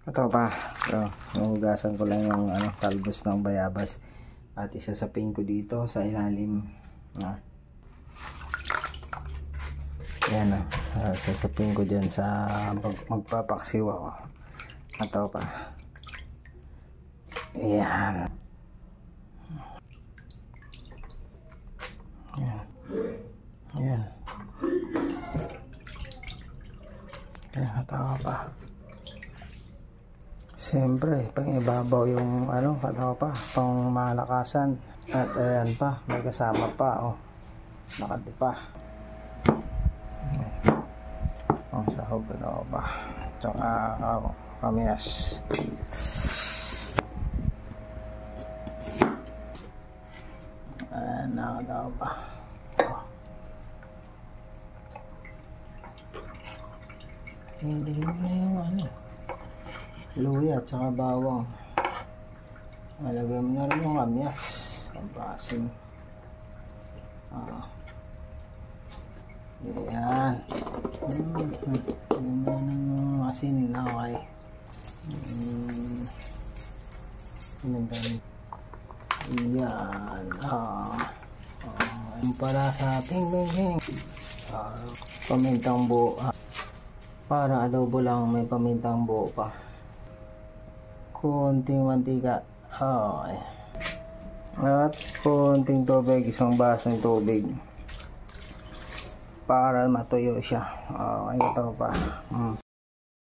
Ito pa. Ito, hugasan ko lang yung talbos ng bayabas. At isasapin ko dito sa ilalim. Ayan o. Sasapin ko dyan sa magpapaksiwa ko. Ito pa. Ayan. Ayan. Ayan. Ayan. Ito pa. Siyempre, pang ibabaw yung ito pa. Pang malakasan. At ayan pa. May kasama pa. Oh. Nakati pa. Ang sahog ito pa. Tsaka kamiyas. Ayan, nakatawa pa. Hindi na yung luya at saka bawang. Malagay mo na rin yung kamyas. Pampasin. Ayan. Yung ng asin na okay. Ayan. Yung pala sa ping. Pamintang buo. Para adobo lang, may pamintang buo pa. Konting mantika. Okay. At konting tubig, isang basong tubig. Para matuyo siya. Okay, ito pa.